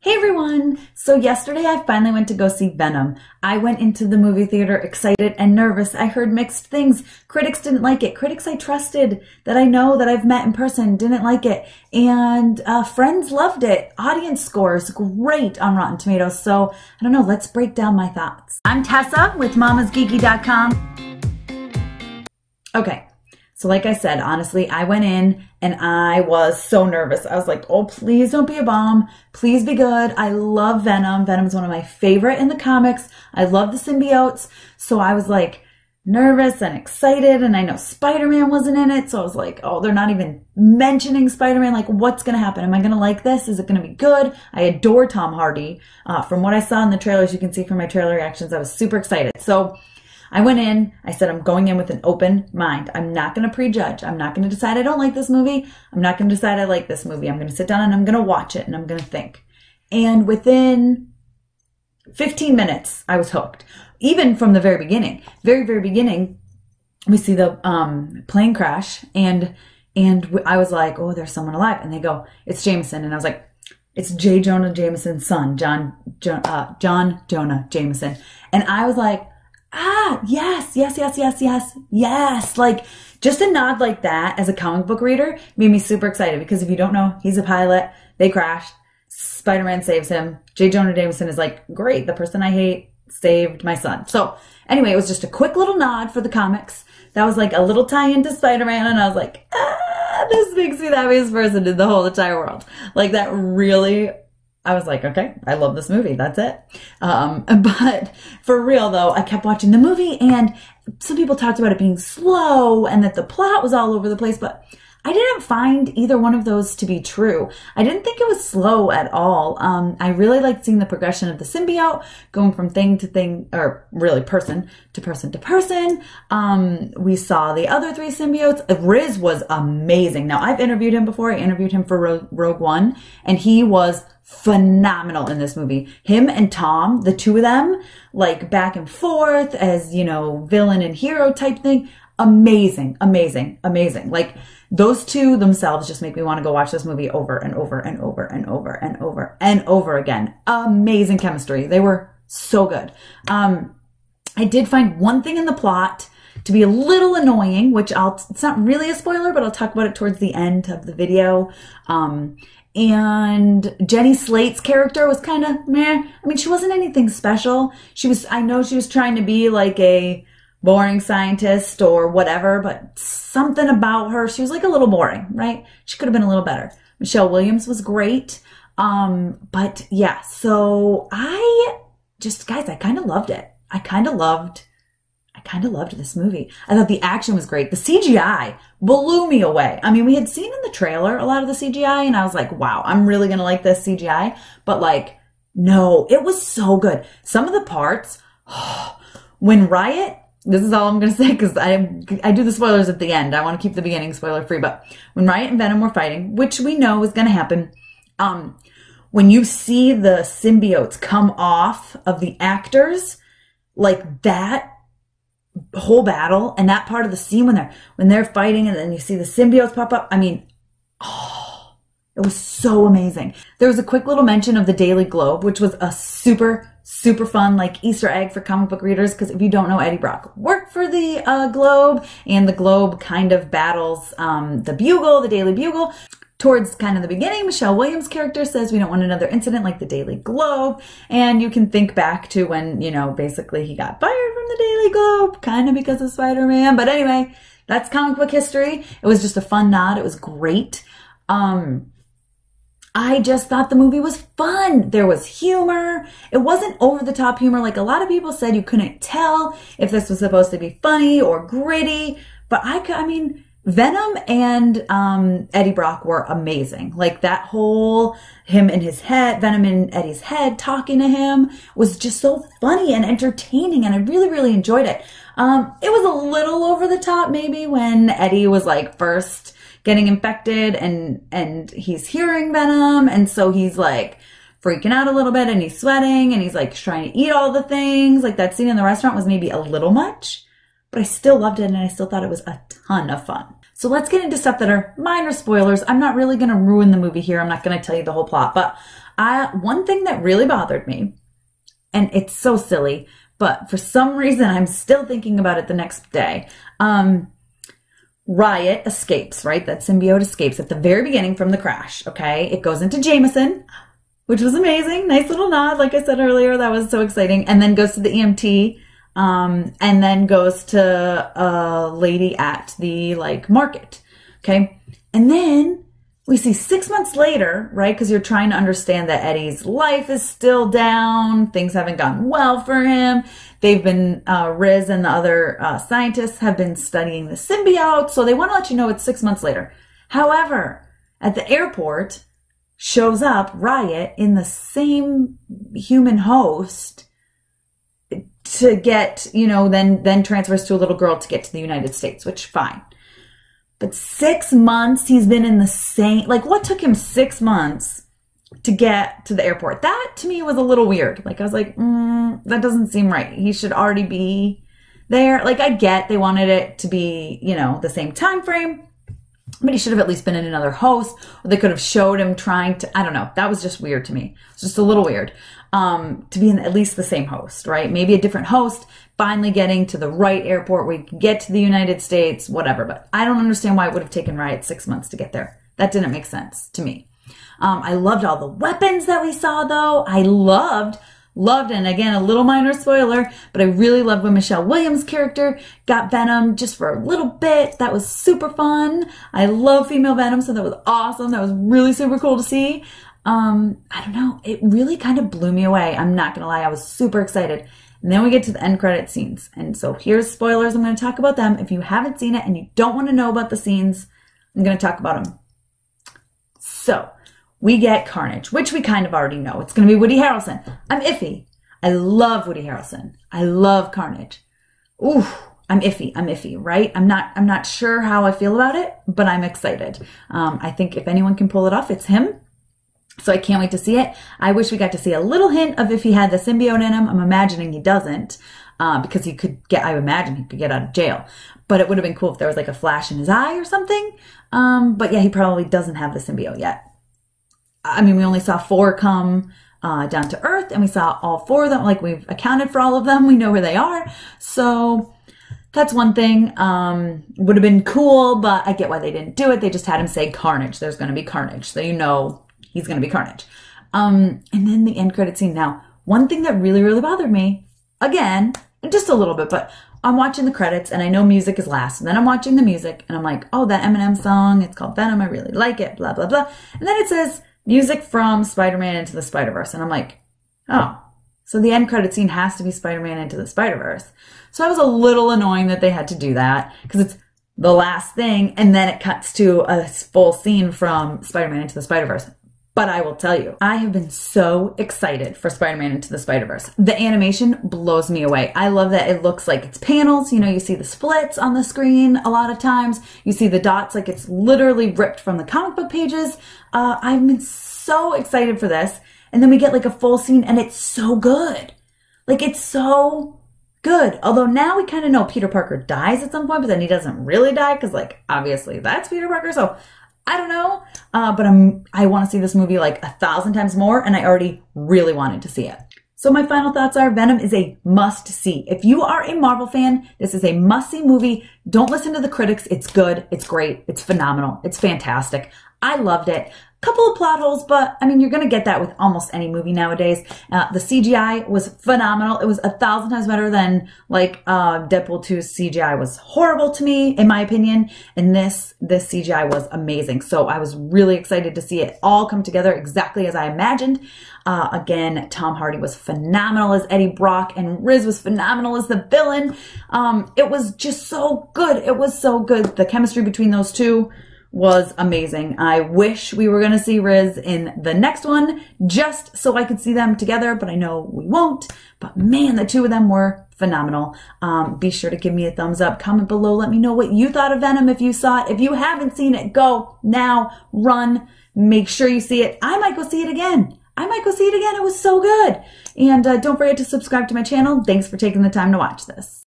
Hey everyone! So yesterday I finally went to go see Venom. I went into the movie theater excited and nervous. I heard mixed things. Critics didn't like it. Critics I trusted, that I know, that I've met in person, didn't like it. And friends loved it. Audience scores great on Rotten Tomatoes. So I don't know, let's break down my thoughts. I'm Tessa with mamasgeeky.com. Okay. So like I said, honestly, I went in and I was so nervous. I was like, oh, please don't be a bomb. Please be good. I love Venom. Venom is one of my favorite in the comics. I love the symbiotes. So I was like nervous and excited. And I know Spider-Man wasn't in it. So I was like, oh, they're not even mentioning Spider-Man. Like, what's going to happen? Am I going to like this? Is it going to be good? I adore Tom Hardy. From what I saw in the trailers, you can see from my trailer reactions, I was super excited. So I went in, I said, I'm going in with an open mind. I'm not going to prejudge. I'm not going to decide I don't like this movie. I'm not going to decide I like this movie. I'm going to sit down and I'm going to watch it and I'm going to think. And within 15 minutes, I was hooked. Even from the very beginning, very beginning, we see the plane crash and I was like, oh, there's someone alive. And they go, it's Jameson. And I was like, it's J. Jonah Jameson's son, John Jonah Jameson. And I was like, yes. Like, just a nod like that as a comic book reader made me super excited because if you don't know, he's a pilot. They crashed. Spider-Man saves him. J. Jonah Jameson is like, great. The person I hate saved my son. So anyway, it was just a quick little nod for the comics. That was like a little tie into Spider-Man. And I was like, this makes me the happiest person in the whole entire world. Like that really, I was like, okay, I love this movie. That's it. But for real though, I kept watching the movie and some people talked about it being slow and that the plot was all over the place, but I didn't find either one of those to be true. I didn't think it was slow at all. I really liked seeing the progression of the symbiote going from thing to thing, or really person to person to person. We saw the other three symbiotes. Riz was amazing. Now, I've interviewed him before. I interviewed him for Rogue One, and he was phenomenal in this movie. Him and Tom, the two of them, like back and forth as, you know, villain and hero type thing. Amazing. Like, those two themselves just make me want to go watch this movie over and over again. Amazing chemistry. They were so good. I did find one thing in the plot to be a little annoying, which it's not really a spoiler, but I'll talk about it towards the end of the video. And Jenny Slate's character was kind of meh. I mean, she wasn't anything special. I know she was trying to be like a boring scientist or whatever, but something about her, she was like a little boring, right? She could have been a little better. Michelle Williams was great. But yeah, so guys, I kind of loved it. I kind of loved this movie. I thought the action was great. The CGI blew me away. I mean, we had seen in the trailer a lot of the CGI and I was like, wow, I'm really going to like this CGI. But like, no, it was so good. Some of the parts, when Riot, this is all I'm going to say because I do the spoilers at the end. I want to keep the beginning spoiler free. But when Riot and Venom were fighting, which we know is going to happen, when you see the symbiotes come off of the actors, like that whole battle and that part of the scene when they're fighting and then you see the symbiotes pop up, I mean, it was so amazing. There was a quick little mention of the Daily Globe, which was a super fun like Easter egg for comic book readers because if you don't know, Eddie Brock worked for the Globe and the Globe kind of battles the Bugle, the Daily Bugle. Towards kind of the beginning, Michelle Williams' character says we don't want another incident like the Daily Globe. And you can think back to when, you know, basically he got fired from the Daily Globe, kind of because of Spider-Man. But anyway, that's comic book history. It was just a fun nod. It was great. I just thought the movie was fun. There was humor. It wasn't over-the-top humor. Like a lot of people said, you couldn't tell if this was supposed to be funny or gritty. But I mean, Venom and Eddie Brock were amazing. Like that whole Venom in Eddie's head talking to him was just so funny and entertaining. And I really enjoyed it. It was a little over the top maybe when Eddie was like first getting infected and he's hearing Venom. And so he's like freaking out a little bit and he's sweating and he's like trying to eat all the things. Like that scene in the restaurant was maybe a little much, but I still loved it and I still thought it was a ton of fun. So let's get into stuff that are minor spoilers. I'm not really going to ruin the movie here. I'm not going to tell you the whole plot, but One thing that really bothered me, and it's so silly, but for some reason I'm still thinking about it the next day. Riot escapes, right? That symbiote escapes at the very beginning from the crash, okay? It goes into Jameson, which was amazing. Nice little nod, like I said earlier. That was so exciting. And then goes to the EMT, and then goes to a lady at the, like, market, okay? And then we see 6 months later, right? Because you're trying to understand that Eddie's life is still down. Things haven't gone well for him. They've been, Riz and the other scientists have been studying the symbiote. So they want to let you know it's 6 months later. However, at the airport shows up Riot in the same human host to get, you know, then transfers to a little girl to get to the United States, which fine. But 6 months he's been in the same, like what took him 6 months to get to the airport? That to me was a little weird. Like I was like, that doesn't seem right. He should already be there. Like I get they wanted it to be, you know, the same time frame, but he should have at least been in another host, or they could have showed him trying to, I don't know. That was just weird to me. It's just a little weird to be in at least the same host, right? Maybe a different host, finally getting to the right airport where you can get to the United States, whatever. But I don't understand why it would have taken Riot 6 months to get there. That didn't make sense to me. I loved all the weapons that we saw, though. I loved, and again, a little minor spoiler, but I really loved when Michelle Williams' character got Venom just for a little bit. That was super fun. I love female Venom, so that was awesome. That was really super cool to see. I don't know. It really kind of blew me away. I'm not going to lie. I was super excited. And then we get to the end credit scenes. And so here's spoilers. I'm going to talk about them. If you haven't seen it and you don't want to know about the scenes, I'm going to talk about them. So we get Carnage, which we kind of already know. It's going to be Woody Harrelson. I'm iffy. I love Woody Harrelson. I love Carnage. Ooh, I'm iffy, right? I'm not sure how I feel about it, but I'm excited. I think if anyone can pull it off, it's him. So I can't wait to see it. I wish we got to see a little hint of if he had the symbiote in him. I'm imagining he doesn't, because he could get, I imagine he could get out of jail. But it would have been cool if there was like a flash in his eye or something. But yeah, he probably doesn't have the symbiote yet. I mean, we only saw 4 come down to Earth, and we saw all 4 of them. Like, we've accounted for all of them. We know where they are. So that's one thing. Would have been cool, but I get why they didn't do it. They just had him say Carnage. There's going to be Carnage. So you know he's going to be Carnage. And then the end credit scene. Now, one thing that really, really bothered me, again, just a little bit, but I'm watching the credits, and I know music is last. And then I'm watching the music, and I'm like, oh, that Eminem song, it's called Venom. I really like it, blah, blah, blah. And then it says music from Spider-Man Into the Spider-Verse. And I'm like, oh, so the end credit scene has to be Spider-Man Into the Spider-Verse. So I was a little annoying that they had to do that, because it's the last thing, and then it cuts to a full scene from Spider-Man Into the Spider-Verse. But I will tell you, I have been so excited for Spider-Man Into the Spider-Verse. The animation blows me away. I love that it looks like it's panels. You know, you see the splits on the screen a lot of times. You see the dots like it's literally ripped from the comic book pages. I've been so excited for this. And then we get like a full scene, and it's so good. Like, it's so good. Although now we kind of know Peter Parker dies at some point, but then he doesn't really die because, like, obviously that's Peter Parker. So I don't know, but I want to see this movie like 1,000 times more, and I already really wanted to see it. So my final thoughts are Venom is a must-see. If you are a Marvel fan, this is a must-see movie. Don't listen to the critics. It's good. It's great. It's phenomenal. It's fantastic. I loved it. Couple of plot holes, but I mean, you're going to get that with almost any movie nowadays. The CGI was phenomenal. It was 1,000 times better than like Deadpool 2's CGI was horrible to me, in my opinion. And this CGI was amazing. So I was really excited to see it all come together exactly as I imagined. Again, Tom Hardy was phenomenal as Eddie Brock, and Riz was phenomenal as the villain. It was just so good. It was so good. The chemistry between those two was amazing. I wish we were going to see Riz in the next one just so I could see them together, but I know we won't. But man, the two of them were phenomenal. Be sure to give me a thumbs up. Comment below. Let me know what you thought of Venom if you saw it. If you haven't seen it, go now. Run. Make sure you see it. I might go see it again. It was so good. And don't forget to subscribe to my channel. Thanks for taking the time to watch this.